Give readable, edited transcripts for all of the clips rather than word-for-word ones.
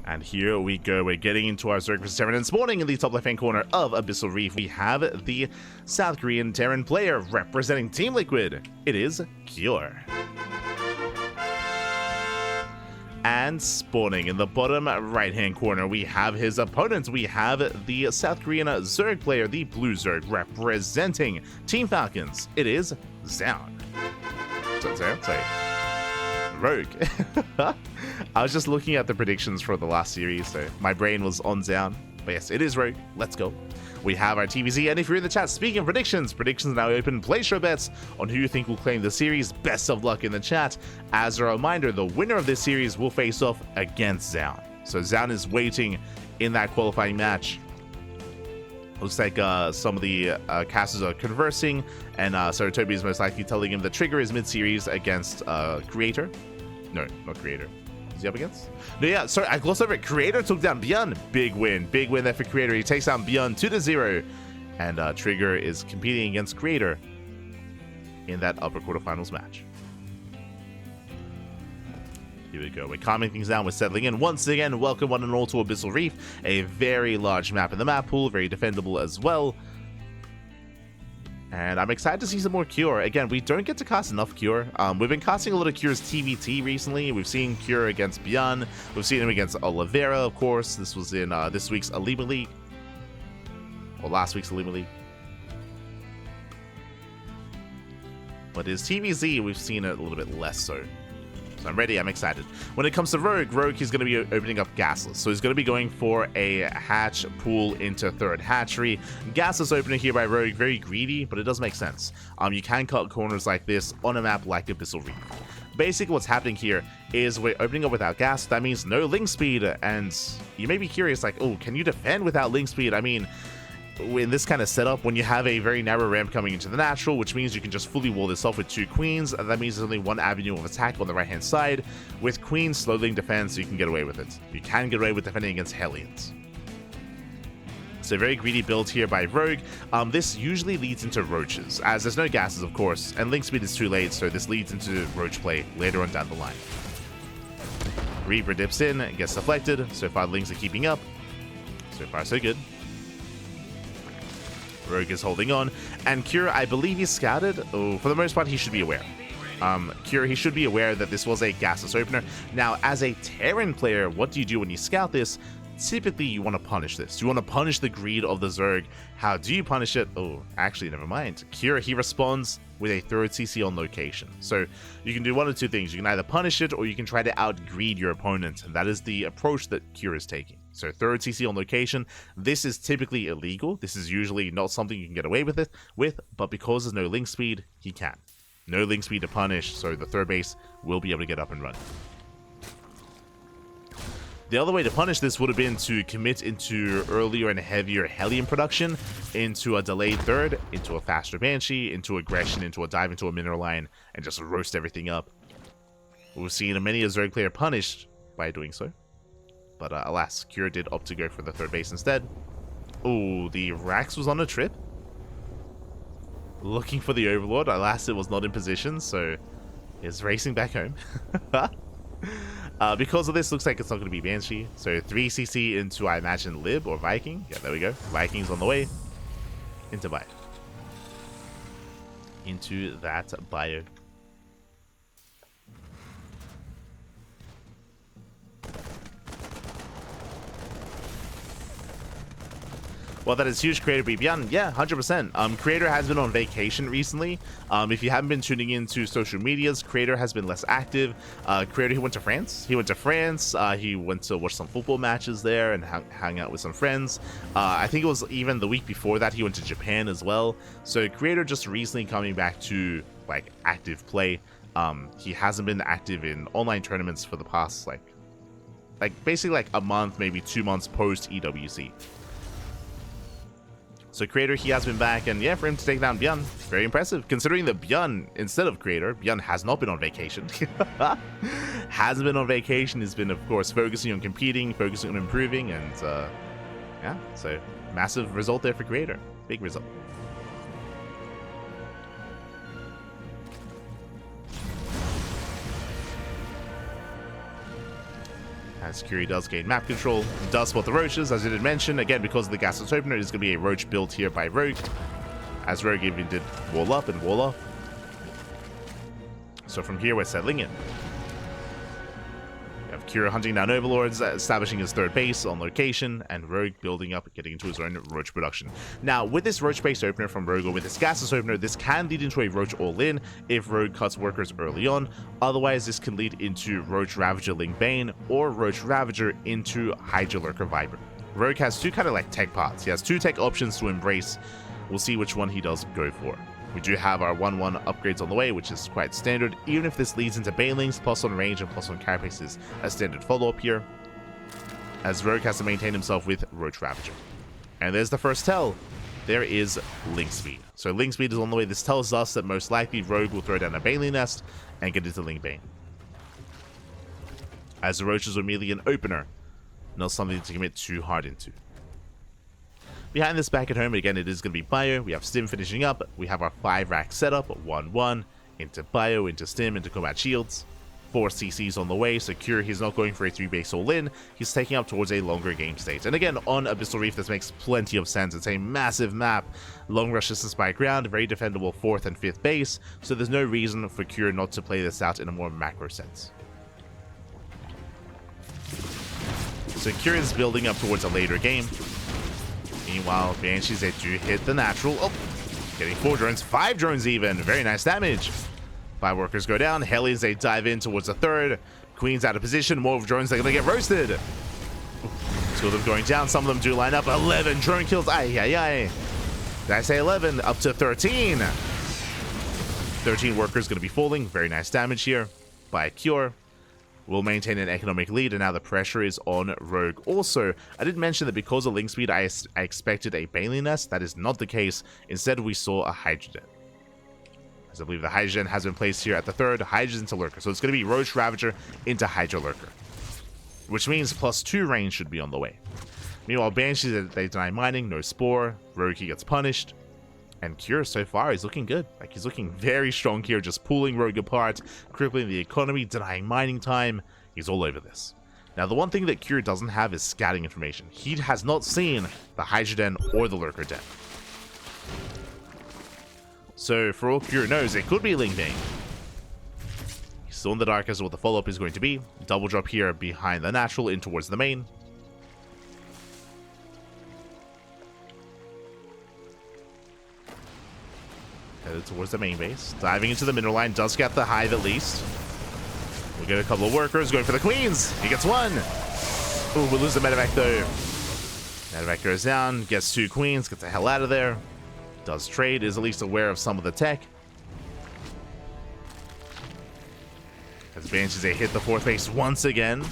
And here we go, we're getting into our Zerg vs Terran, and spawning in the top left-hand corner of Abyssal Reef, we have the South Korean Terran player representing Team Liquid. It is Cure. And spawning in the bottom right-hand corner, we have his opponent. We have the South Korean Zerg player, the Blue Zerg, representing Team Falcons. It is Zaun. Sorry. Rogue. I was just looking at the predictions for the last series, so my brain was on Zaun. But yes, it is Rogue. Let's go. We have our TVZ, and if you're in the chat, speaking of predictions are now open. Place your bets on who you think will claim the series. Best of luck in the chat. As a reminder, the winner of this series will face off against Zaun. So Zaun is waiting in that qualifying match. Looks like some of the casters are conversing, and Saratobi is most likely telling him the trigger is mid-series against Creator. No, not Creator. Is he up against? No, yeah, sorry, I glossed over it. Creator took down Bjorn. Big win there for Creator. He takes down Bjorn 2-0, and Trigger is competing against Creator in that upper quarterfinals match. Here we go. We're calming things down. We're settling in. Once again, welcome one and all to Abyssal Reef. A very large map in the map pool. Very defendable as well. And I'm excited to see some more Cure. Again, we don't get to cast enough Cure. We've been casting a lot of Cure's TVT recently. We've seen Cure against Bjorn. We've seen him against Oliveira, of course. This was in this week's Alima League. Or last week's Alima League. But his TVZ, we've seen it a little bit less so. So I'm ready, I'm excited. When it comes to Rogue, he's going to be opening up Gasless. So he's going to be going for a hatch pool into third hatchery. Gasless opener here by Rogue, very greedy, but it does make sense. You can cut corners like this on a map like Abyssal Reef. Basically what's happening here is we're opening up without gas. That means no link speed, and you may be curious like, oh, can you defend without link speed? I mean, in this kind of setup, when you have a very narrow ramp coming into the natural, which means you can just fully wall this off with 2 queens, that means there's only one avenue of attack on the right hand side. With queens slowly defend, so you can get away with it. You can get away with defending against Hellions. So very greedy build here by Rogue. This usually leads into roaches, as there's no gases of course, and link speed is too late, so this leads into roach play later on down the line. Reaper dips in, gets deflected. So far links are keeping up. So far so good. Rogue is holding on, and Cure, I believe he's scouted. Oh, for the most part, he should be aware. Cure, he should be aware that this was a gasless opener. Now, as a Terran player, what do you do when you scout this? Typically, you want to punish this. You want to punish the greed of the Zerg. How do you punish it? Oh, actually, never mind. Cure, he responds with a third CC on location. So you can do one of 2 things. You can either punish it, or you can try to out-greed your opponent. And that is the approach that Cure is taking. So third CC on location. This is typically illegal. This is usually not something you can get away with but because there's no link speed, he can. No link speed to punish, so the third base will be able to get up and run. The other way to punish this would have been to commit into earlier and heavier Hellion production, into a delayed third, into a faster Banshee, into aggression, into a dive into a mineral line, and just roast everything up. We've seen many a Zerg player punished by doing so. But alas, Cure did opt to go for the third base instead. Oh, the Rax was on a trip. Looking for the Overlord. Alas, it was not in position, so is racing back home. Because of this, looks like it's not going to be Banshee. So 3CC into, I imagine, Lib or Viking. Yeah, there we go. Viking's on the way. Into bio. Into that bio. Well, that is huge. Creator Bjorn, yeah, 100%. Creator has been on vacation recently. If you haven't been tuning into social medias, Creator has been less active. Creator, he went to France. He went to watch some football matches there and hang out with some friends. I think it was even the week before that he went to Japan as well. So Creator just recently coming back to like active play. He hasn't been active in online tournaments for the past like basically like a month, maybe 2 months post EWC. So Creator, he has been back, and yeah, for him to take down Bjorn, very impressive. Considering that Bjorn, instead of Creator, Bjorn has not been on vacation. Hasn't been on vacation, has been, of course, focusing on competing, focusing on improving, and yeah, so massive result there for Creator. Big result. As Curie does gain map control, does spot the roaches, as I did mention. Again, because of the gasless opener, it is going to be a roach build here by Rogue. As Rogue even did wall up and wall off. So from here, we're settling in. We have Curie hunting down overlords, establishing his third base on location, and Rogue building up, getting into his own roach production. Now, with this roach-based opener from Rogue, or with this gasless opener, this can lead into a roach all-in if Rogue cuts workers early on. Otherwise, this can lead into Roach Ravager Ling Bane, or Roach Ravager into Hydra Lurker Viper. Rogue has two kind of like tech paths. He has two tech options to embrace. We'll see which one he does go for. We do have our 1-1 upgrades on the way, which is quite standard, even if this leads into Banelings, plus on range and plus on carapace is a standard follow-up here, as Rogue has to maintain himself with Roach Ravager. And there's the first tell. There is Link Speed. So Link Speed is on the way. This tells us that most likely Rogue will throw down a Baneling Nest and get into Ling Bane. As the Roaches are merely an opener, not something to commit too hard into. Behind this back at home, again, it is going to be Bio. We have Stim finishing up. We have our 5-rack setup, 1-1, into Bio, into Stim, into Combat Shields. 4 CCs on the way, so Cure, he's not going for a 3-base all-in. He's taking up towards a longer game state. And again, on Abyssal Reef, this makes plenty of sense. It's a massive map. Long rush distance by ground, very defendable 4th and 5th base, so there's no reason for Cure not to play this out in a more macro sense. So Cure is building up towards a later game. Meanwhile, Banshees, they do hit the natural. Oh, getting 4 drones, 5 drones even. Very nice damage. 5 workers go down. Hellies, they dive in towards the 3rd. Queen's out of position. More drones, they're going to get roasted. 2 of them going down. Some of them do line up. 11 drone kills. Ay, ay, ay. Did I say 11? Up to 13. 13 workers going to be falling. Very nice damage here by Cure. Will maintain an economic lead, and now the pressure is on Rogue. Also, I did mention that because of Link Speed, I expected a Baneling Nest. That is not the case. Instead, we saw a Hydrogen. As I believe the Hydrogen has been placed here at the 3rd. Hydrogen into Lurker. So it's going to be Roach Ravager into Hydra Lurker. Which means +2 range should be on the way. Meanwhile, Banshees, they deny mining. No Spore. Rogue, he gets punished. And Cure, so far, is looking good. Like, he's looking very strong here, just pulling Rogue apart, crippling the economy, denying mining time. He's all over this. Now, the one thing that Cure doesn't have is scouting information. He has not seen the Hydra Den or the Lurker Den. So, for all Cure knows, it could be Ling Bane. He's still in the dark as to what the follow-up is going to be. Double drop here behind the natural in towards the main. Headed towards the main base. Diving into the mineral line. Does get the hive at least. We'll get a couple of workers going for the queens. He gets 1. Ooh, we'll lose the medevac though. Medevac goes down. Gets 2 queens. Gets the hell out of there. Does trade. Is at least aware of some of the tech. As Banshees, they hit the 4th base once again.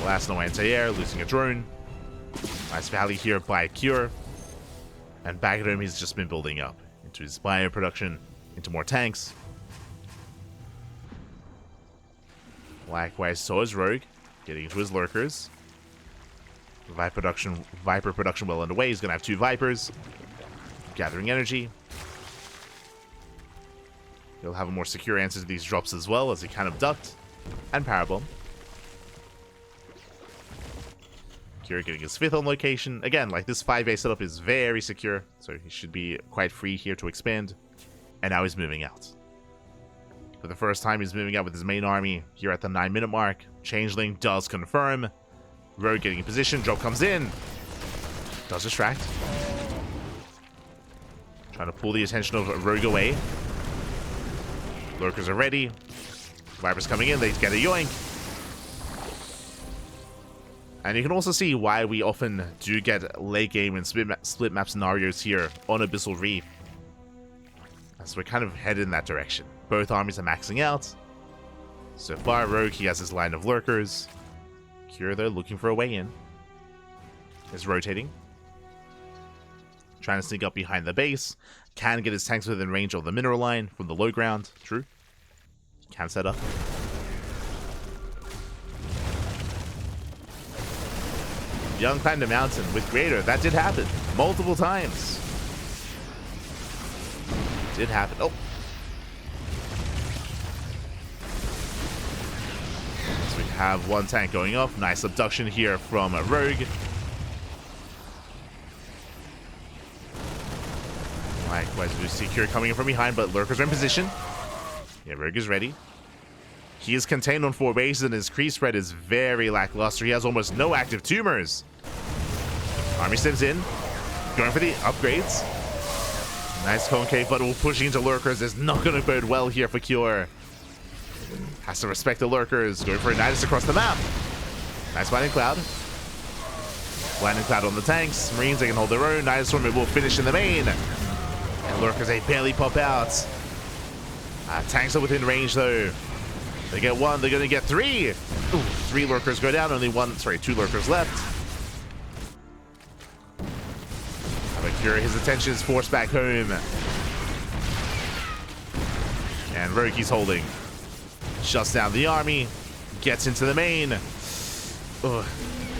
Last no anti-air. Losing a drone. Nice valley here by Cure. And back at home, he's just been building up into his bio production, into more tanks. Likewise, so is Rogue, getting into his lurkers. Viper production well underway. He's going to have 2 Vipers, gathering energy. He'll have a more secure answer to these drops as well, as he kind of ducked. And Parabomb. Getting his 5th on location. Again, like, this 5-base setup is very secure, so he should be quite free here to expand. And now he's moving out. For the first time, he's moving out with his main army here at the 9-minute mark. Changeling does confirm. Rogue getting in position. Drop comes in. Does distract. Trying to pull the attention of Rogue away. Lurkers are ready. Vipers coming in. They get a yoink. And you can also see why we often do get late game and split map scenarios here on Abyssal Reef. As we're kind of headed in that direction. Both armies are maxing out. So far, Rogue, he has his line of lurkers. Cure, though, looking for a way in. Is rotating. Trying to sneak up behind the base. Can get his tanks within range of the mineral line from the low ground. True. Can set up. Young climbed a mountain with Greater. That did happen. Multiple times. Did happen. Oh. So we have one tank going off. Nice abduction here from Rogue. Likewise, we see Cure coming in from behind, but Lurkers are in position. Yeah, Rogue is ready. He is contained on 4 bases, and his creep spread is very lackluster. He has almost no active tumors. Army steps in, going for the upgrades. Nice concave, but pushing into Lurkers is not going to bode well here for Cure. Has to respect the Lurkers. Going for a Nidus across the map. Nice Blinding Cloud. Blinding Cloud on the tanks. Marines, they can hold their own. Nidus Storm will finish in the main. And Lurkers, they barely pop out. Tanks are within range, though. They get 1. They're going to get 3. Ooh, 3 Lurkers go down. Only 2 Lurkers left. But Cure, his attention is forced back home. And Rogue, he's holding. Shuts down the army. Gets into the main. Ugh,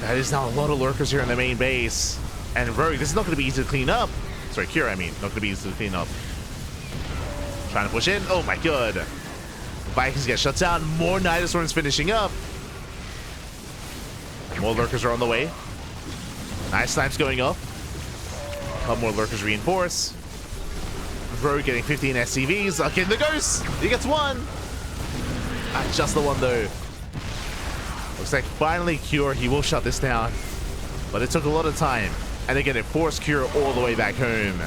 that is now a lot of Lurkers here in the main base. And Rogue, this is not going to be easy to clean up. Sorry, Cure, I mean. Not going to be easy to clean up. Trying to push in. Oh my god. Vikings get shut down. More Nidus Storms finishing up. More Lurkers are on the way. Nice snipes going off. A couple more Lurkers reinforce. Rogue getting 15 SCVs. Okay, the Ghost. He gets 1. Just the 1 though. Looks like finally Cure, he will shut this down. But it took a lot of time. And again, it forced Cure all the way back home.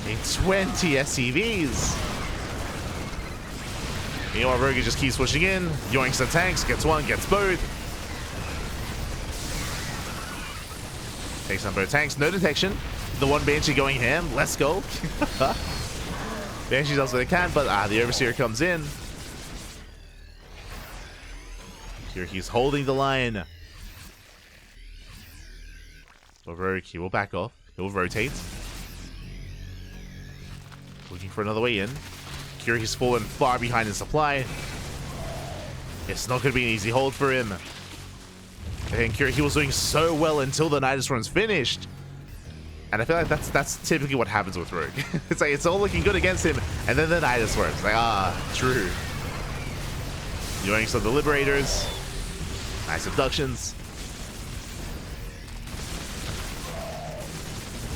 In 20 SCVs. You know what, Rogue just keeps pushing in. Yoinks the tanks, gets 1, gets both. Takes on both tanks, no detection. The 1 Banshee going ham, let's go. Banshee does what it can, but the Overseer comes in. Here he's holding the line. But Rogue, he will back off. He'll rotate. Looking for another way in. Cure, he's fallen far behind in supply. It's not going to be an easy hold for him. And Cure, he was doing so well until the Nidus Storm's finished. And I feel like that's typically what happens with Rogue. It's like, it's all looking good against him, and then the Nidus Storm's like, true. Yoinks of the Liberators. Nice abductions.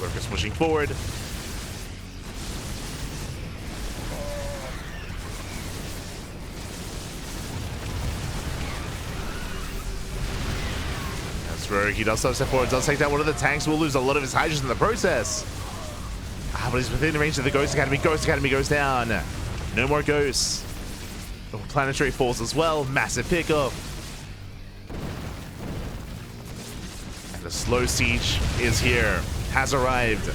Lurkers pushing forward. That's Rogue. He does step forward, does take down one of the tanks. Will lose a lot of his hydras in the process. But he's within range of the Ghost Academy. Ghost Academy goes down. No more ghosts. Oh, planetary falls as well. Massive pickup. And the slow siege is here. Has arrived.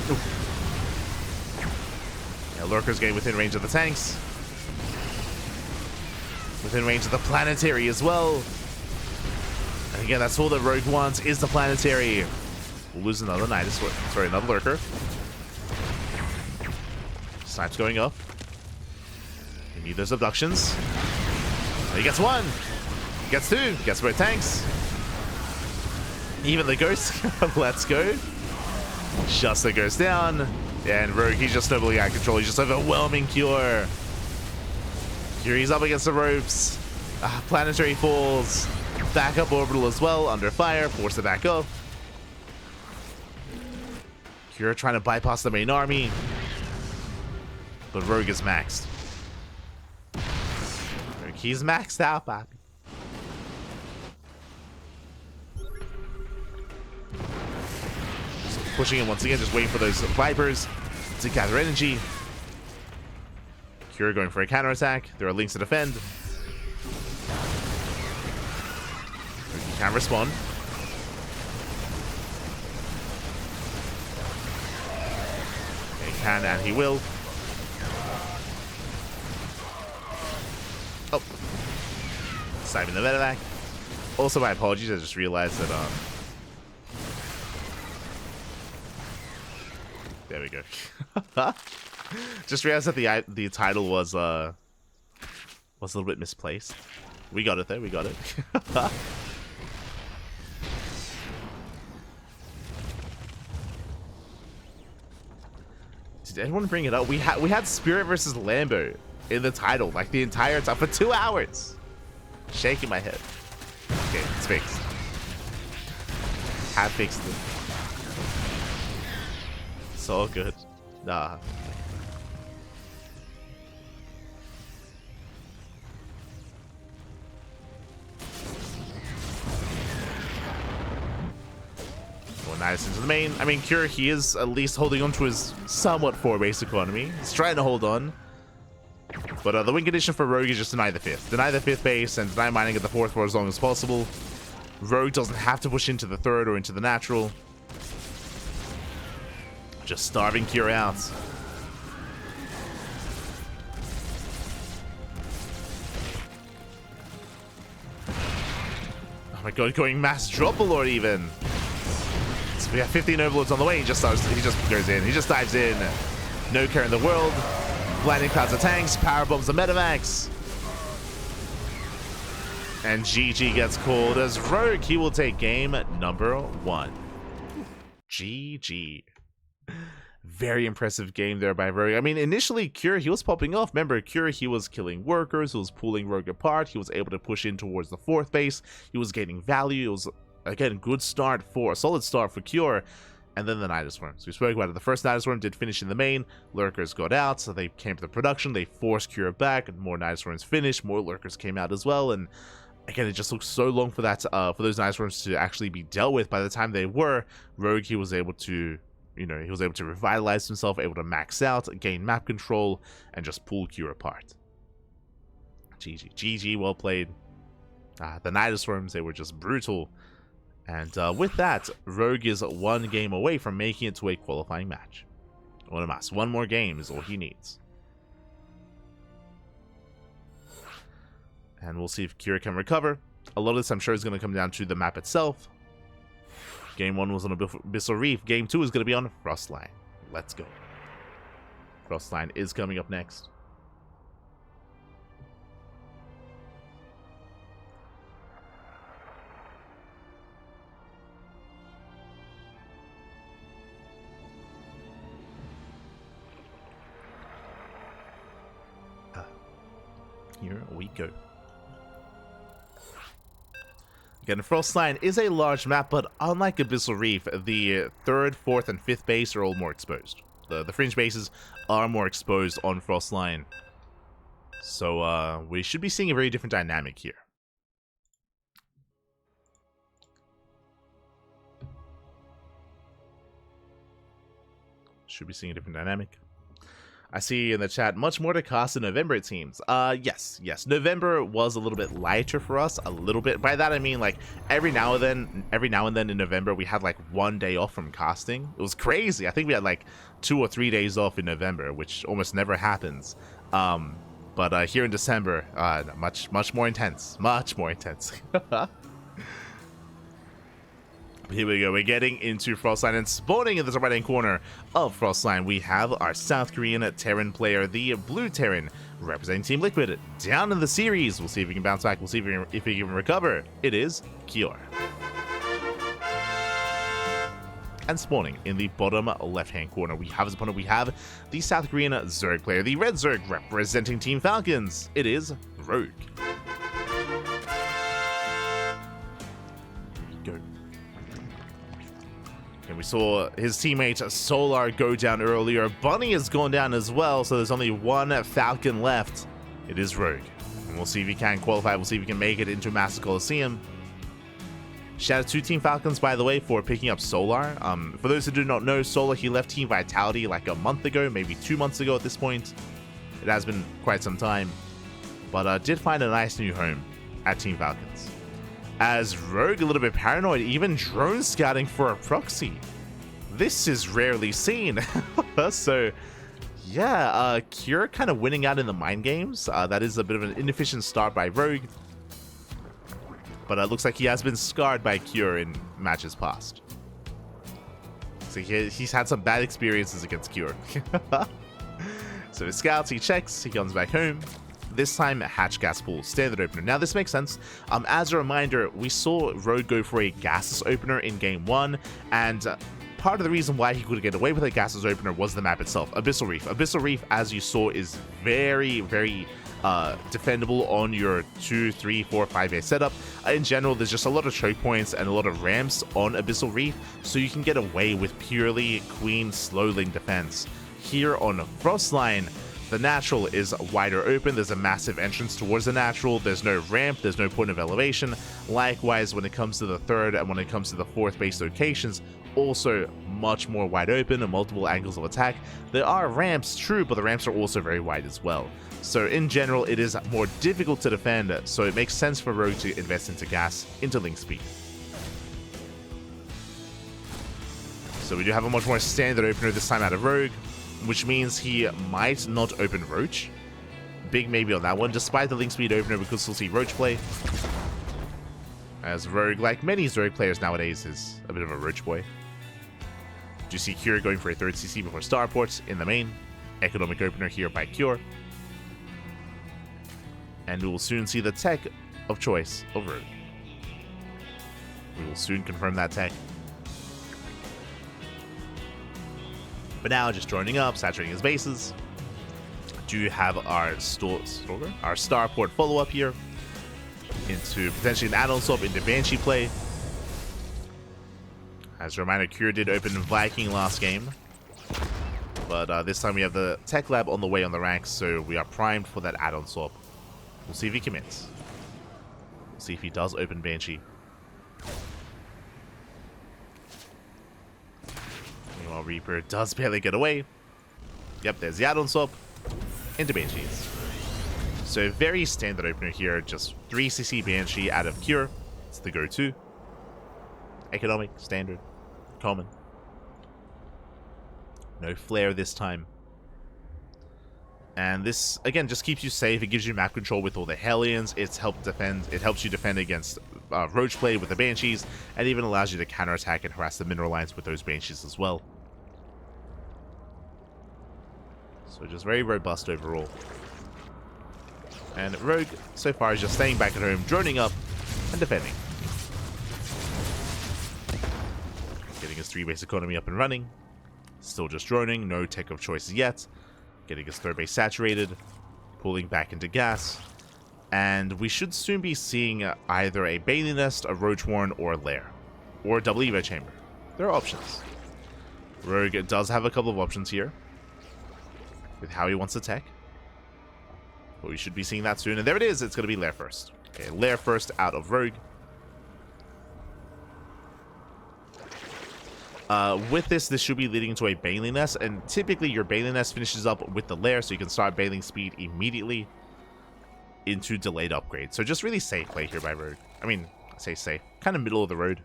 Ooh. Yeah, Lurkers getting within range of the tanks. Within range of the planetary as well. And again, that's all that Rogue wants, is the planetary. We'll lose another Nidus. Sorry, another Lurker. Snipes going up. We need those abductions. He gets 1. Gets 2. Gets both tanks. Even the Ghost. Let's go. Shuts the Ghost down. And Rogue, he's just totally out of control. He's just overwhelming Cure. Cure, he's up against the ropes. Planetary falls. Backup orbital as well. Under fire. Forced to back up. Cure trying to bypass the main army. But Rogue is maxed. Rogue, he's maxed out, Bobby. Pushing in once again, just waiting for those Vipers to gather energy. Cure going for a counterattack. There are links to defend. He can respond. He can and he will. Oh. Sniping the medevac. Also, my apologies, I just realized that there we go. Just realized that the title was a little bit misplaced. We got it though. We got it. Did anyone bring it up? We had Spirit versus Lambo in the title, like the entire time for 2 hours. Shaking my head. Okay, it's fixed. Have fixed it. So good. Nah. Nice into the main. I mean, Cure, he is at least holding on to his somewhat 4-base economy. He's trying to hold on. But the win condition for Rogue is just deny the 5th. Deny the 5th base and deny mining at the 4th for as long as possible. Rogue doesn't have to push into the 3rd or into the natural. Just starving Cure out. Oh my god, going mass drop alert even. So we have 15 overlords on the way. He just goes in. He just dives in. No care in the world. Blinding clouds of tanks. Power bombs the Metamax. And GG gets called as Rogue. He will take game number 1. GG. Very impressive game there by Rogue. I mean, initially, Cure, he was popping off. Remember, Cure, he was killing workers. He was pulling Rogue apart. He was able to push in towards the 4th base. He was gaining value. It was, again, good start for, a solid start for Cure. And then the Nidus Worm. So we spoke about it. The first Nidus Worm did finish in the main. Lurkers got out, so they came to the production. They forced Cure back, and more Nidus Worms finished. More Lurkers came out as well, and again, it just took so long for that, for those Nidus Worms to actually be dealt with. By the time they were, Rogue, he was able to, you know, he was able to revitalize himself, able to max out, gain map control, and just pull Cure apart. GG. GG, well played. The Nidus Worms, they were just brutal. And with that, Rogue is 1 game away from making it to a qualifying match. One more game is all he needs. And we'll see if Cure can recover. A lot of this, I'm sure, is going to come down to the map itself. Game 1 was on Abyssal Reef. Game 2 is going to be on Frostline. Let's go. Frostline is coming up next. Here we go. Again, Frostline is a large map, but unlike Abyssal Reef, the 3rd, 4th, and 5th base are all more exposed. The fringe bases are more exposed on Frostline. So we should be seeing a very different dynamic here. Should be seeing a different dynamic. I see in the chat, much more to cast in November, it seems. Yes. November was a little bit lighter for us, a little bit. By that I mean, like, every now and then in November, we had like 1 day off from casting. It was crazy. I think we had like 2 or 3 days off in November, which almost never happens. But here in December, much more intense. Much more intense. Here we go, we're getting into Frostline, and spawning in the right-hand corner of Frostline, we have our South Korean Terran player, the Blue Terran, representing Team Liquid, down in the series. We'll see if he can bounce back, we'll see if he can recover. It is Cure. And spawning in the bottom left-hand corner, we have his opponent, we have the South Korean Zerg player, the Red Zerg, representing Team Falcons. It is Rogue. Go. And we saw his teammate Solar go down earlier. Bunny has gone down as well, so there's only 1 Falcon left. It is Rogue. And we'll see if he can qualify. We'll see if he can make it into Master Coliseum. Shout out to Team Falcons, by the way, for picking up Solar. For those who do not know, Solar, he left Team Vitality like a month ago, maybe 2 months ago at this point. It has been quite some time. But did find a nice new home at Team Falcons. As Rogue, a little bit paranoid, even drone scouting for a proxy. This is rarely seen. So, yeah, Cure kind of winning out in the mind games. That is a bit of an inefficient start by Rogue. But it looks like he has been scarred by Cure in matches past. So he's had some bad experiences against Cure. So he scouts, he checks, he comes back home. This time, Hatch Gas Pool, standard opener. Now, this makes sense. As a reminder, we saw Rogue go for a gases opener in Game 1, and part of the reason why he could get away with a gases opener was the map itself, Abyssal Reef. Abyssal Reef, as you saw, is very, very defendable on your 2, 3, 4, 5 base setup. In general, there's just a lot of choke points and a lot of ramps on Abyssal Reef, so you can get away with purely Queen slowling defense. Here on Frostline, the natural is wider open. There's a massive entrance towards the natural. There's no ramp. There's no point of elevation. Likewise, when it comes to the third and when it comes to the fourth base locations, also much more wide open and multiple angles of attack. There are ramps, true, but the ramps are also very wide as well. So in general, it is more difficult to defend, so it makes sense for Rogue to invest into gas, into link speed. So we do have a much more standard opener this time out of Rogue, which means he might not open Roach. Big maybe on that one, despite the link speed opener, because we'll see Roach play. As Rogue, like many Zerg players nowadays, is a bit of a Roach boy. Do you see Cure going for a 3rd CC before Starport in the main? Economic opener here by Cure. And we will soon see the tech of choice of Rogue. We will soon confirm that tech. But now, just joining up, saturating his bases. Do have our Starport follow-up here into potentially an add-on swap into Banshee play. As a reminder, Cure did open Viking last game. But this time we have the Tech Lab on the way on the ranks, so we are primed for that add-on swap. We'll see if he commits. We'll see if he does open Banshee. Meanwhile, Reaper does barely get away. Yep, there's the add-on swap into Banshees. So very standard opener here, just 3cc Banshee out of Cure. It's the go-to. Economic, standard, common. No flare this time. And this, again, just keeps you safe. It gives you map control with all the Hellions. It helps you defend against Roach play with the Banshees, and even allows you to counterattack and harass the mineral lines with those Banshees as well. So just very robust overall. And Rogue, so far, is just staying back at home, droning up, and defending. Getting his 3-base economy up and running. Still just droning, no tech of choice yet. Getting his 3rd base saturated, pulling back into gas. And we should soon be seeing either a Bailey Nest, a Roach Warren, or a Lair. Or a double Evo Chamber. There are options. Rogue does have a couple of options here with how he wants to tech. But we should be seeing that soon. And there it is. It's going to be Lair first. Okay, Lair first out of Rogue. With this should be leading to a Bailey Nest, and typically your Bailey Nest finishes up with the Lair, so you can start bailing speed immediately into delayed upgrade. So just really safe play here by Rogue. I mean, I say safe, kind of middle of the road.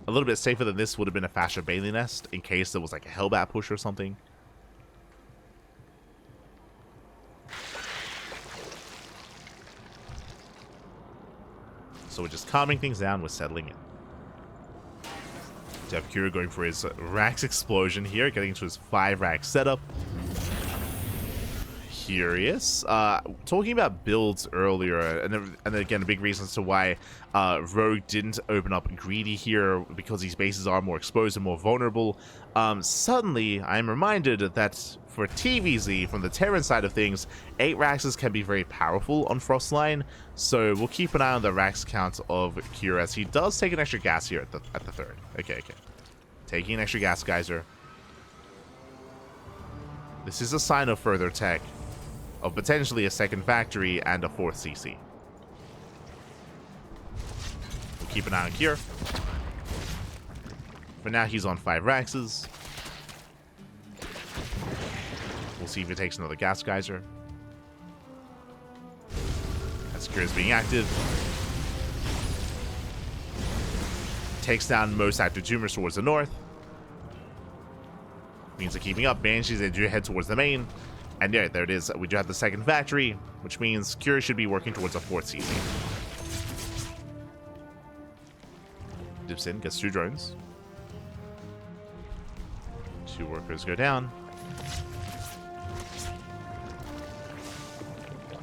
A little bit safer than this would have been a faster Bailey Nest, in case there was like a Hellbat push or something. So we're just calming things down, we're settling in. To have Kira going for his Rax Explosion here, getting into his 5 rack setup. Curious. Talking about builds earlier, and again, a big reason as to why Rogue didn't open up Greedy here, because these bases are more exposed and more vulnerable. Suddenly, I'm reminded that for TVZ, from the Terran side of things, 8 Raxes can be very powerful on Frostline, so we'll keep an eye on the Rax count of Kira, as he does take an extra gas here at the 3rd. Okay. Taking an extra gas geyser. This is a sign of further tech, of potentially a 2nd factory and a 4th CC. We'll keep an eye on Kira. For now, he's on 5 Raxes. We'll see if it takes another gas geyser. As Kira is being active. Takes down most active tumors towards the north. Means they're keeping up. Banshees, they do head towards the main. And yeah, there it is. We do have the 2nd factory, which means Kira should be working towards a 4th CC. Dips in, gets 2 drones. 2 workers go down.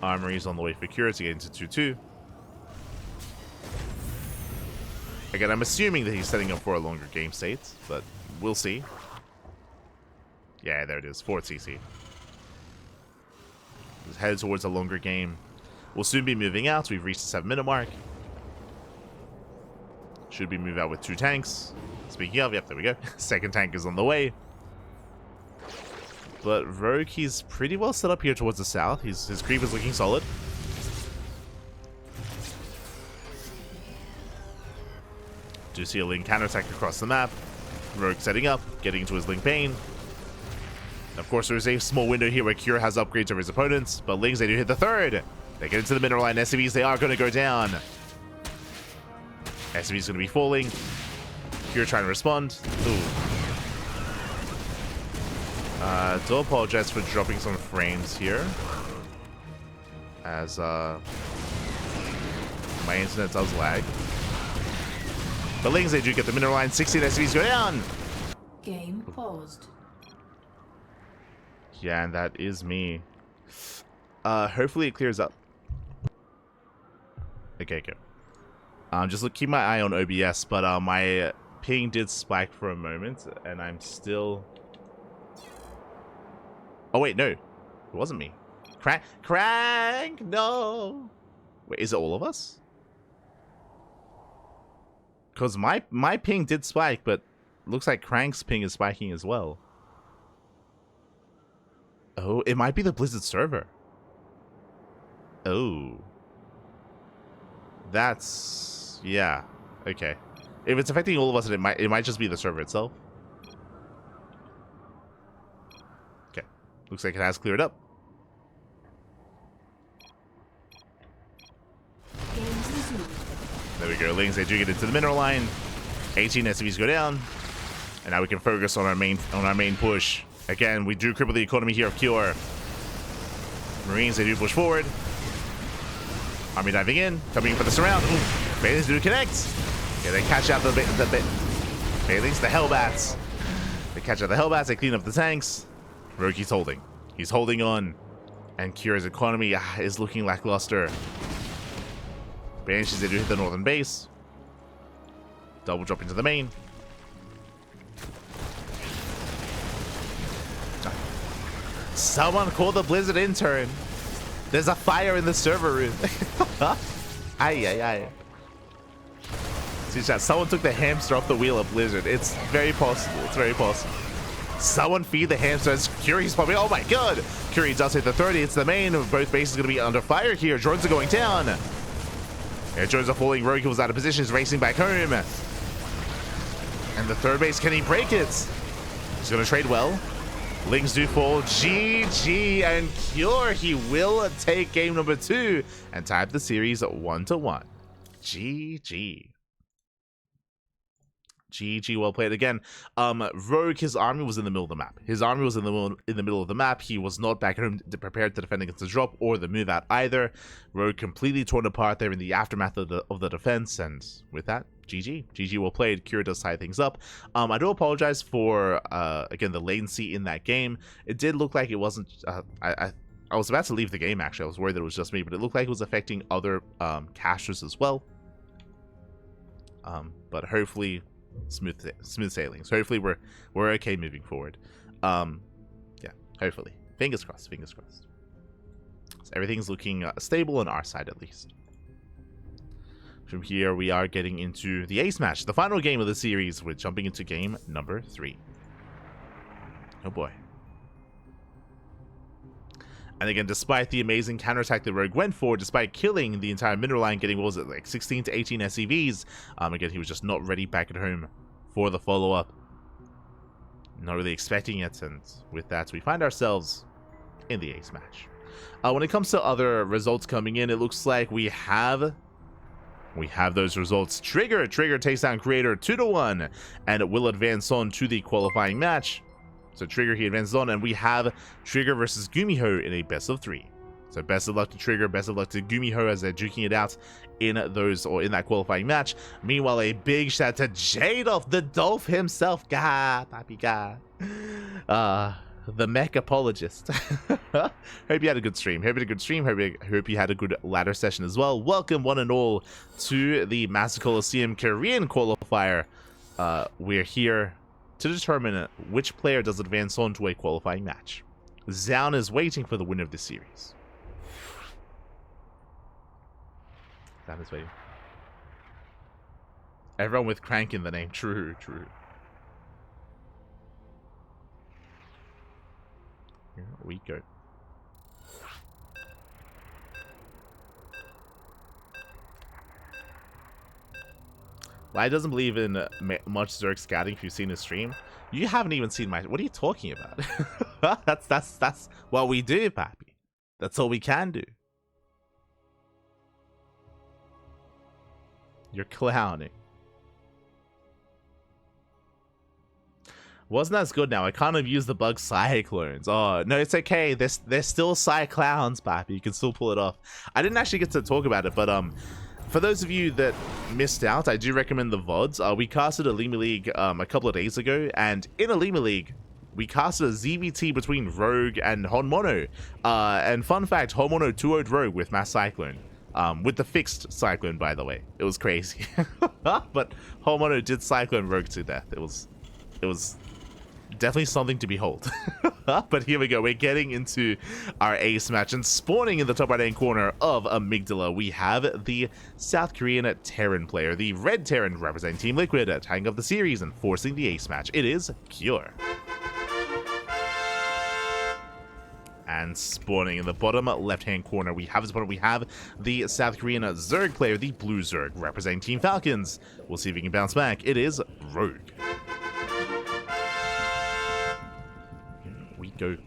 Armory's on the way for Kira to get into 2-2. Again, I'm assuming that he's setting up for a longer game state, but we'll see. Yeah, there it is. 4th CC. headed towards a longer game. We'll soon be moving out. We've reached the 7-minute mark. Should be moved out with 2 tanks. Speaking of, yep, there we go. Second tank is on the way. But Rogue, he's pretty well set up here towards the south. His creep is looking solid. Do see a Ling counterattack across the map. Rogue setting up, getting into his Ling Bane. Of course, there's a small window here where Cure has upgrades over his opponents, but Lings, they do hit the third. They get into the middle line. SCBs, they are going to go down. SCB's going to be falling. Cure trying to respond. Ooh. Do apologize for dropping some frames here, as my internet does lag. The Lings, they do get the mineral line. 16 SCBs go down. Game paused. Yeah, and that is me. Hopefully it clears up. Okay, good. Just keep my eye on OBS, but my ping did spike for a moment, and I'm still... Oh wait, no, it wasn't me. Crank, no. Wait, is it all of us? Because my ping did spike, but looks like Crank's ping is spiking as well. Oh, it might be the Blizzard server. Oh. That's... yeah. Okay. If it's affecting all of us, it might just be the server itself. Okay. Looks like it has cleared up. There we go. Lings, they do get into the mineral line. 18 SCVs go down. And now we can focus on our main push. Again, we do cripple the economy here of Cure. Marines, they do push forward. Army diving in, coming in for the surround. Ooh, Bailings do connect. Yeah, they catch out the Bailings, the Hellbats. They catch out the Hellbats, they clean up the tanks. Rogue, he's holding. He's holding on. And Cure's economy is looking lackluster. Banshees, they do hit the northern base. Double drop into the main. Someone call the Blizzard intern. There's a fire in the server room. Aye. See, chat, someone took the hamster off the wheel of Blizzard. It's very possible. It's very possible. Someone feed the hamster. Curie's probably... oh my god! Curie does hit the 30. It's the main. Both bases are going to be under fire here. Drones are going down. Yeah, drones are falling. Rogue was out of position. He's racing back home. And the third base, can he break it? He's going to trade well. Lings do fall. GG, and Cure, he will take game number 2 and tie up the series 1-1. GG. GG, well played again. Rogue, his army was in the middle of the map. His army was in the middle of the map. He was not back at home prepared to defend against the drop or the move out either. Rogue completely torn apart there in the aftermath of the defense, and with that, GG. GG, well played. Cure does tie things up. I do apologize for again the latency in that game. It did look like it wasn't. I was about to leave the game actually. I was worried that it was just me, but it looked like it was affecting other casters as well. But hopefully. Smooth sailing. So hopefully we're okay moving forward. Yeah, hopefully. Fingers crossed. Fingers crossed. So everything's looking stable on our side at least. From here, we are getting into the ace match, the final game of the series. We're jumping into game number 3. Oh boy. And again, despite the amazing counterattack that Rogue went for, despite killing the entire mineral line, getting, what was it, like 16 to 18 SCVs, again, he was just not ready back at home for the follow-up. Not really expecting it, and with that, we find ourselves in the ace match. When it comes to other results coming in, it looks like we have those results. Trigger takes down Creator 2-1, and it will advance on to the qualifying match. So Trigger, he advances on, and we have Trigger versus Gumiho in a best of 3. So best of luck to Trigger, best of luck to Gumiho as they're duking it out in that qualifying match. Meanwhile, a big shout out to Jadoff, the Dolph himself. Gah, papi gah. The mech apologist. Hope you had a good stream. Hope you had a good ladder session as well. Welcome one and all to the Master Coliseum Korean qualifier. We're here to determine which player does advance on to a qualifying match. Zaun is waiting for the winner of this series. That is waiting. Everyone with crank in the name. True. Here we go. Why doesn't believe in much Zerg scouting if you've seen his stream? You haven't even seen my... What are you talking about? that's what we do, Pappy. That's all we can do. You're clowning. Wasn't as good now. I can't have used the bug Cyclones. Oh, no, it's okay. They're still Cyclowns, Pappy. You can still pull it off. I didn't actually get to talk about it, but for those of you that missed out, I do recommend the VODs. We casted a Lima League a couple of days ago, and in a Lima League, we casted a ZvT between Rogue and Honmono. And fun fact, Honmono 2-0'd Rogue with Mass Cyclone. With the fixed Cyclone, by the way. It was crazy. But Honmono did Cyclone Rogue to death. It was definitely something to behold. But here we go. We're getting into our ace match, and spawning in the top right hand corner of Amygdala, we have the South Korean Terran player, the red Terran representing Team Liquid, tying up the series and forcing the ace match. It is Cure. And spawning in the bottom left hand corner, we have the South Korean Zerg player, the blue Zerg representing Team Falcons. We'll see if he can bounce back. It is Rogue. Go.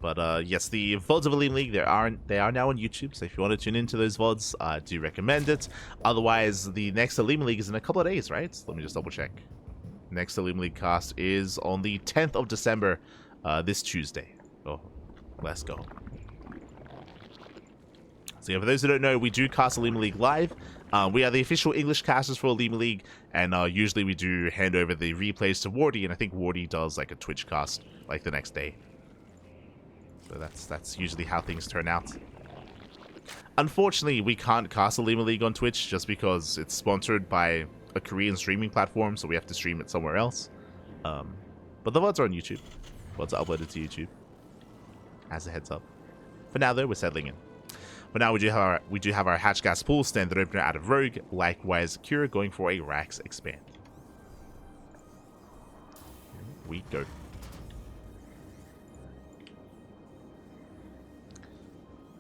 But yes, the VODs of Elite League, they are now on YouTube, so if you want to tune into those VODs, I do recommend it. Otherwise, the next Elite League is in a couple of days, right? Let me just double check. Next Elite League cast is on the 10th of December, this Tuesday. Oh, let's go. So yeah, for those who don't know, we do cast Elite League live. We are the official English casters for Elite League, and usually we do hand over the replays to Wardy, and I think Wardy does like a Twitch cast like the next day. So that's usually how things turn out. Unfortunately, we can't cast Elite League on Twitch just because it's sponsored by a Korean streaming platform, so we have to stream it somewhere else. But the VODs are on YouTube. VODs are uploaded to YouTube. As a heads up. For now, though, we're settling in. But now we do have our Hatch Gas Pool standard opener out of Rogue. Likewise, Cure going for a Rax expand. Here we go.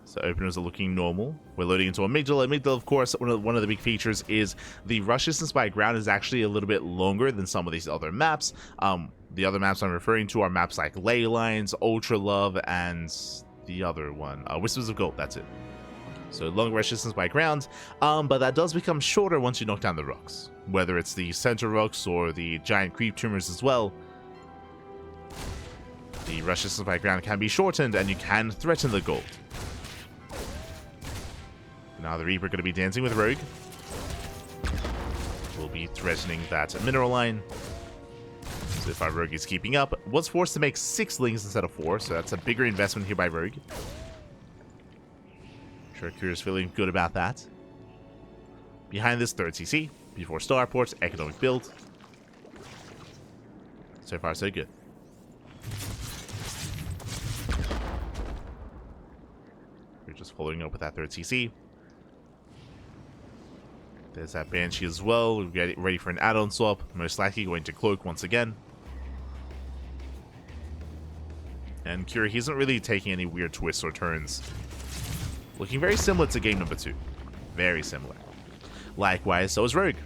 So openers are looking normal. We're loading into Amygdala. Amygdala, of course, one of the big features is the rush distance by ground is actually a little bit longer than some of these other maps. The other maps I'm referring to are maps like Ley Lines, Ultra Love, and the other one, Whispers of Gold. That's it. So long rush distance by ground, but that does become shorter once you knock down the rocks. Whether it's the center rocks or the giant creep tumors as well. The rush distance by ground can be shortened and you can threaten the gold. Now the Reaper going to be dancing with Rogue. We'll be threatening that mineral line. So if our Rogue is keeping up, was forced to make 6 lings instead of 4, so that's a bigger investment here by Rogue. Sure, Cure's feeling good about that. Behind this, 3rd CC, before Starport, economic build. So far, so good. We're just following up with that 3rd CC. There's that Banshee as well. We're getting ready for an add-on swap. Most likely going to Cloak once again. And Cure, he isn't really taking any weird twists or turns. Looking very similar to game number 2. Very similar. Likewise, so is Rogue.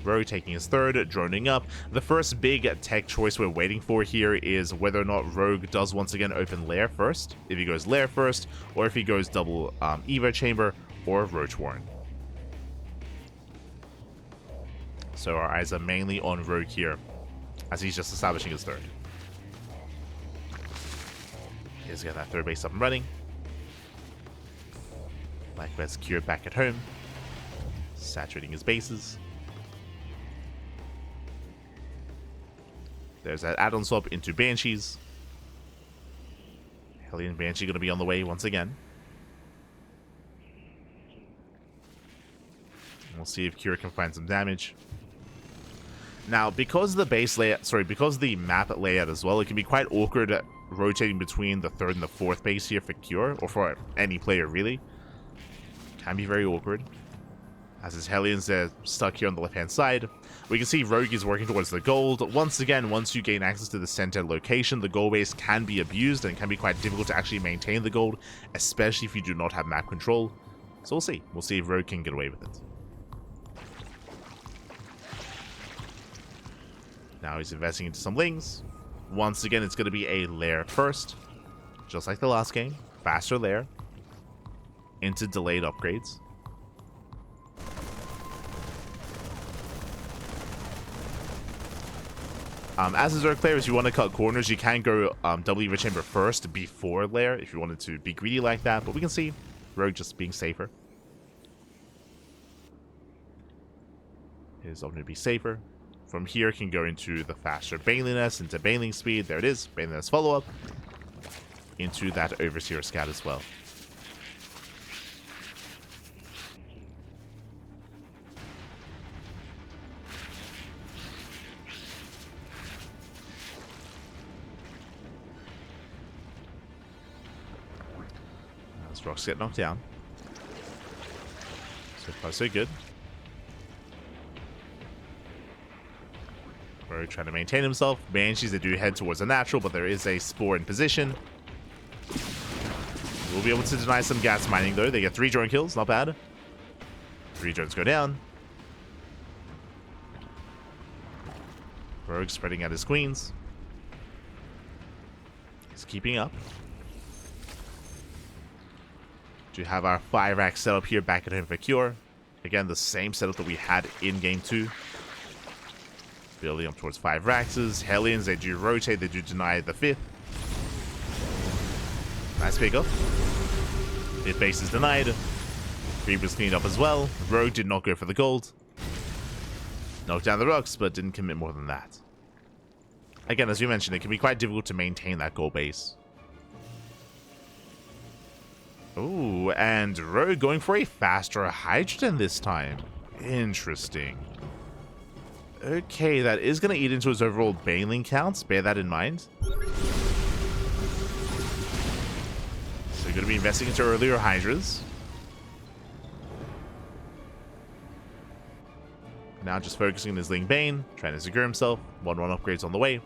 Rogue taking his 3rd, droning up. The first big tech choice we're waiting for here is whether or not Rogue does once again open Lair first. If he goes Lair first, or if he goes double Evo Chamber, or Roach Warren. So our eyes are mainly on Rogue here, as he's just establishing his 3rd. He's got that 3rd base up and running. Likewise, Cure back at home, saturating his bases. There's that add-on swap into Banshees. Hellion Banshee going to be on the way once again. And we'll see if Cure can find some damage. Now, because the base layout, because the map layout as well, it can be quite awkward rotating between the 3rd and the 4th base here for Cure, or for any player really. Can be very awkward. As his Hellions, they're stuck here on the left-hand side. We can see Rogue is working towards the gold. Once again, once you gain access to the center location, the gold base can be abused and can be quite difficult to actually maintain the gold, especially if you do not have map control. So we'll see. We'll see if Rogue can get away with it. Now he's investing into some lings. Once again, it's going to be a lair first. Just like the last game. Faster lair. Into delayed upgrades. As a Zerg player, if you want to cut corners, you can go double Eva Chamber first before lair if you wanted to be greedy like that. But we can see Rogue just being safer. Is opting to be safer. From here, can go into the faster Baneliness, into Baneling speed. There it is. Baneliness follow-up. Into that Overseer Scout as well. As rocks get knocked down. So far, so good. Rogue trying to maintain himself. Banshees, they do head towards a natural, but there is a Spore in position. We'll be able to deny some gas mining, though. They get 3 drone kills. Not bad. 3 drones go down. Rogue spreading out his queens. He's keeping up. Do have our 5-rack setup here back at home for Cure. Again, the same setup that we had in Game 2. Building up towards 5 racks. Hellions, they do rotate, they do deny the 5th. Nice pickup. 5th base is denied. Creep was cleaned up as well. Rogue did not go for the gold. Knocked down the rocks, but didn't commit more than that. Again, as we mentioned, it can be quite difficult to maintain that gold base. Ooh, and Rogue going for a faster Hydrogen this time. Interesting. Okay, that is going to eat into his overall Baneling counts. Bear that in mind. So you're going to be investing into earlier Hydras. Now just focusing on his Ling Bane, trying to secure himself. 1-1 upgrades on the way.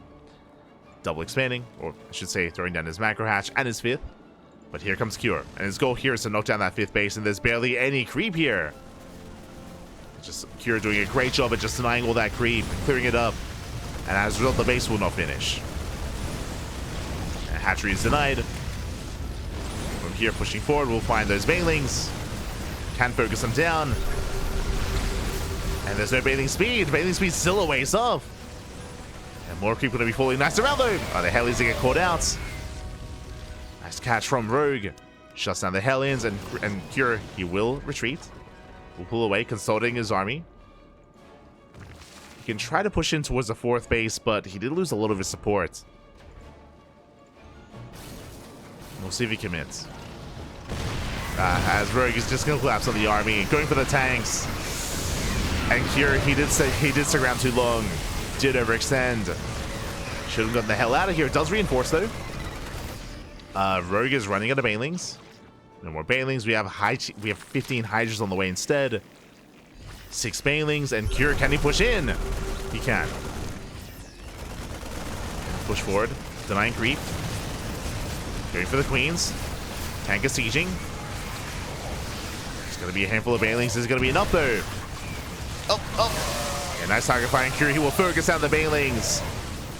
Double expanding, or I should say throwing down his Macro Hatch and his 5th. But here comes Cure, and his goal here is to knock down that 5th base, and there's barely any creep here. Just Cure doing a great job at just denying all that creep, clearing it up, and as a result, the base will not finish. And hatchery is denied. From here, pushing forward, we'll find those Banelings. Can focus them down. And there's no Baneling speed. Baneling speed still a ways off. And more creep going to be falling nice around though. Oh, the Hellions get caught out. Nice catch from Rogue. Shuts down the Hellions, and Cure, he will retreat. Will pull away, consulting his army. He can try to push in towards the 4th base, but he did lose a lot of his support. We'll see if he commits. As Rogue is just going to collapse on the army, going for the tanks. And Cure, he did stick around too long. Did overextend. Should have gotten the hell out of here. It does reinforce though. Rogue is running out of Banelings. No more Banelings. We have 15 Hydras on the way instead. 6 Banelings, and Cure, can he push in? He can. Push forward. Denying creep. Going for the Queens. Tank is sieging. There's going to be a handful of Banelings. This is going to be enough though. Oh. Yeah, nice target fire. Cure, he will focus down the Banelings.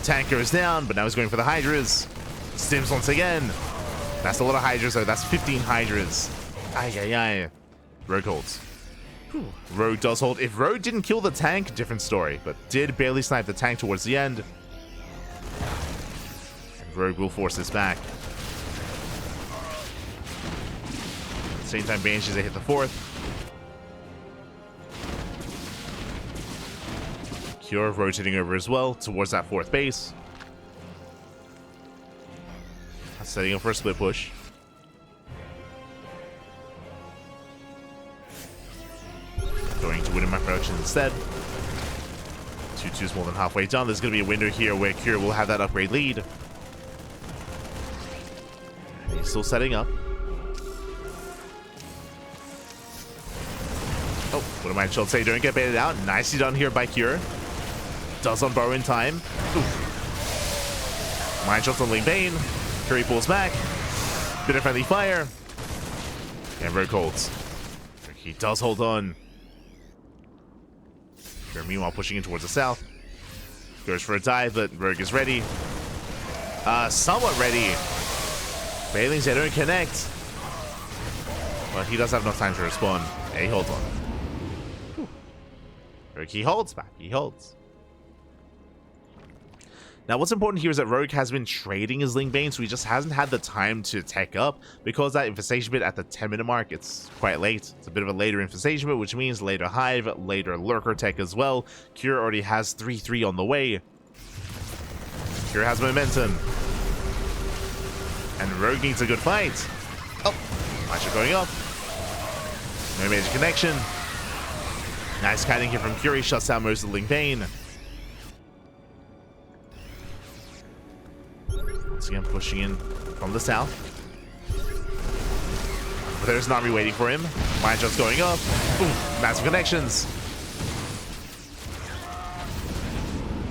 Tank goes down, but now he's going for the Hydras. Stims once again. That's a lot of Hydras though. That's 15 Hydras. Ay. Rogue holds. Whew. Rogue does hold. If Rogue didn't kill the tank, different story. But did barely snipe the tank towards the end. And Rogue will force this back. At the same time, Banshees, they hit the 4th. Cure rotating over as well towards that 4th base. Setting up for a split push. Going to win in my production instead. 2-2's more than halfway done. There's going to be a window here where Cure will have that upgrade lead. And he's still setting up. What am I should say? Don't get baited out. Nicely done here by Cure. Does on borrow in time. Mind shots on Ling Bane. Curry pulls back. Bit of friendly fire. And Rogue holds. He does hold on. Cure meanwhile pushing in towards the south. Goes for a dive, but Rogue is ready. Somewhat ready. Bailings, they don't connect. But he does have enough time to respond. Yeah, he holds on. Rogue, he holds back. He holds. Now, what's important here is that Rogue has been trading his Ling Bane, so he just hasn't had the time to tech up because that infestation bit at the 10-minute mark, it's quite late. It's a bit of a later infestation bit, which means later Hive, later Lurker tech as well. Cure already has 3-3 on the way. Cure has momentum. And Rogue needs a good fight. Oh, Flasher going up. No major connection. Nice kiting here from Cure, shuts down most of the Ling Bane. Once again, pushing in from the south. But there's an army waiting for him. Mind shots going up. Ooh, massive connections.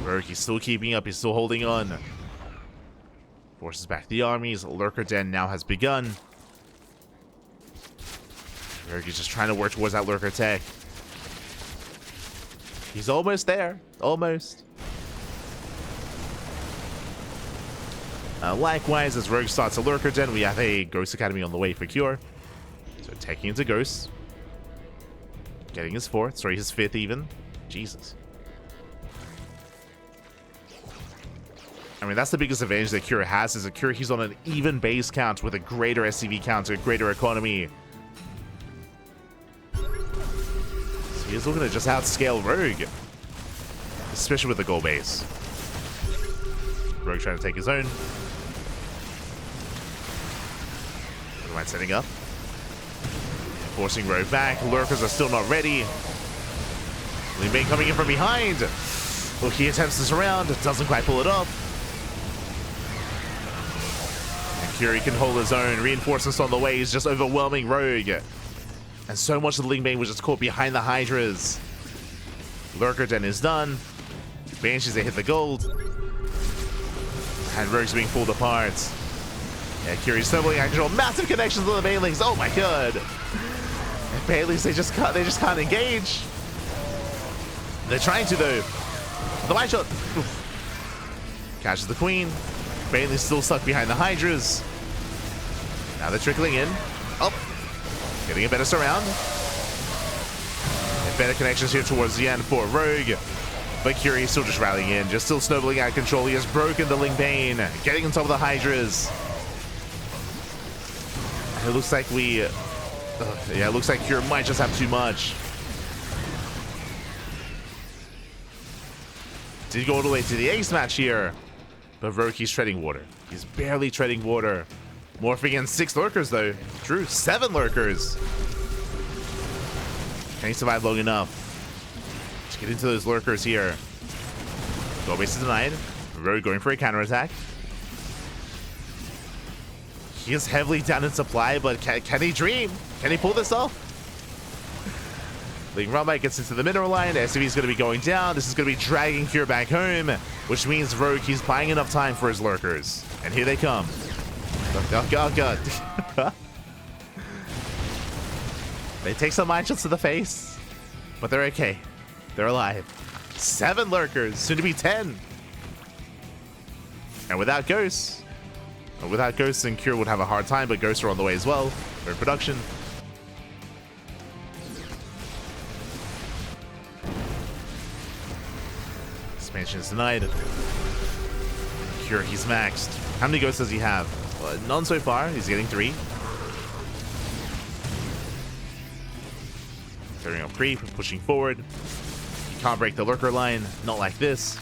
Rogue, he's still keeping up. He's still holding on. Forces back the armies. Lurker Den now has begun. Rogue is just trying to work towards that Lurker tech. He's almost there. Almost. Likewise, as Rogue starts a Lurker Den, we have a Ghost Academy on the way for Cure. So taking into Ghost. Getting his 4th. Sorry, his 5th even. Jesus. I mean, that's the biggest advantage that Cure has, is that Cure, he's on an even base count with a greater SCV count, a greater economy. So he's looking to just outscale Rogue. Especially with the gold base. Rogue trying to take his own. Mind setting up. Forcing Rogue back. Lurkers are still not ready. Ling Bane coming in from behind. Look, he attempts this around. Doesn't quite pull it off. And Curie can hold his own. Reinforcements on the way. He's just overwhelming Rogue. And so much of the Ling Bane was just caught behind the Hydras. Lurker Den is done. Banshees, they hit the gold. And Rogue's being pulled apart. Yeah, Curie's snowballing out of control. Massive connections on the Banelings. Oh my god. And Banelings, they just can't engage. They're trying to though. The light shot. Oof. Catches the Queen. Banelings still stuck behind the Hydras. Now they're trickling in. Oh. Getting a better surround. And better connections here towards the end for Rogue. But Curie's still just rallying in. Just still snowballing out of control. He has broken the Ling Bane. Getting on top of the Hydras. It looks like it looks like Cure might just have too much. Did go all the way to the ace match here. But Rogue, he's treading water. He's barely treading water. Morphing in 6 Lurkers though. True, 7 Lurkers. Can he survive long enough? Let's get into those Lurkers here. Gold base is denied. Rogue going for a counterattack. He is heavily down in supply, but can he dream? Can he pull this off? Ling Rumbai gets into the mineral line. SCV is going to be going down. This is going to be dragging Cure back home, which means Rogue, he's buying enough time for his Lurkers. And here they come. Oh, God, God. They take some mind shots to the face, but they're okay. They're alive. 7 Lurkers, soon to be 10. And without Ghosts, then Cure would have a hard time, but Ghosts are on the way as well. They're in production. Expansion is denied. Cure, he's maxed. How many Ghosts does he have? None so far. He's getting 3. Clearing up creep, pushing forward. He can't break the Lurker line. Not like this.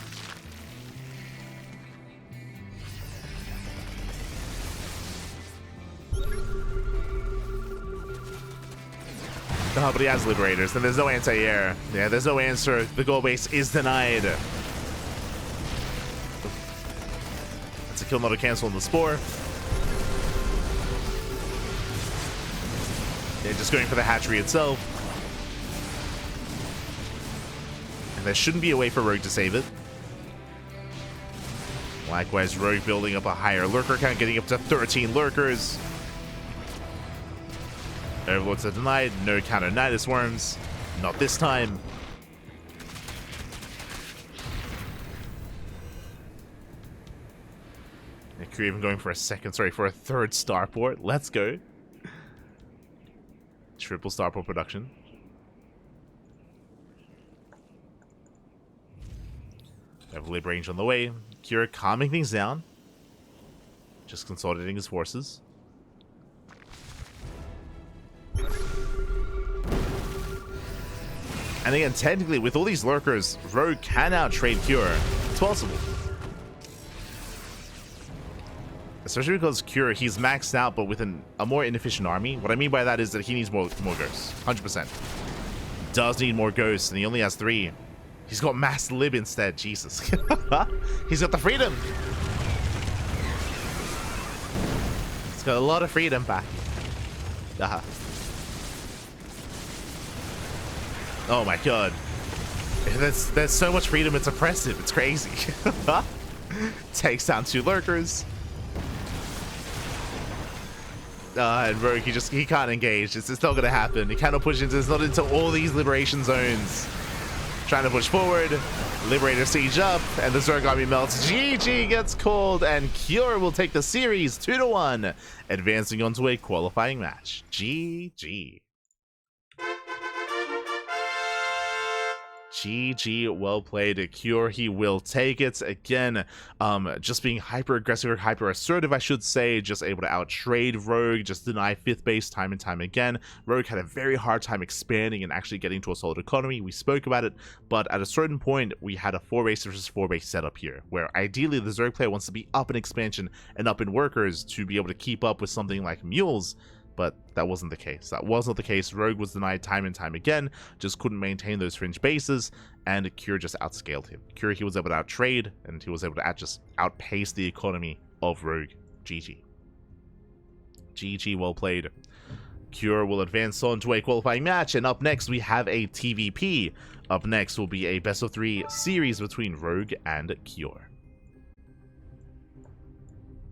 Oh, but he has Liberators, and there's no anti-air. Yeah, there's no answer. The goal base is denied. That's a kill, not a cancel on the Spore. They're just going for the hatchery itself. There shouldn't be a way for Rogue to save it. Likewise, Rogue building up a higher lurker count, getting up to 13 lurkers. Overlords are denied. No counter Nidus Worms. Not this time. Crew even going for a third starport. Let's go. Triple starport production. Lib range on the way. Kira calming things down. Just consolidating his forces. And again, technically, with all these lurkers, Rogue can out-trade Cure. It's possible. Especially because Cure, he's maxed out, but with a more inefficient army. What I mean by that is that he needs more ghosts. 100%. Does need more ghosts, and he only has 3. He's got mass lib instead. Jesus. He's got the freedom. He's got a lot of freedom back. Oh my god. There's so much freedom, it's oppressive. It's crazy. Takes down 2 lurkers. And Rogue, he can't engage. It's not gonna happen. He cannot push into. It's not into all these liberation zones. Trying to push forward. Liberator siege up, and the Zerg army melts. GG gets called, and Cure will take the series 2-1, advancing onto a qualifying match. GG. GG, well played. Cure, he will take it. Again, just being hyper aggressive or hyper assertive, I should say, just able to out-trade Rogue, just deny 5th base time and time again. Rogue had a very hard time expanding and actually getting to a solid economy. We spoke about it, but at a certain point, we had a 4-base versus 4-base setup here, where ideally the Zerg player wants to be up in expansion and up in workers to be able to keep up with something like mules. But that wasn't the case. That was not the case. Rogue was denied time and time again, just couldn't maintain those fringe bases, and Cure just outscaled him. Cure, he was able to out-trade, and he was able to just outpace the economy of Rogue. GG. GG, well played. Cure will advance on to a qualifying match, and up next we have a TVP. Up next will be a best of 3 series between Rogue and Cure.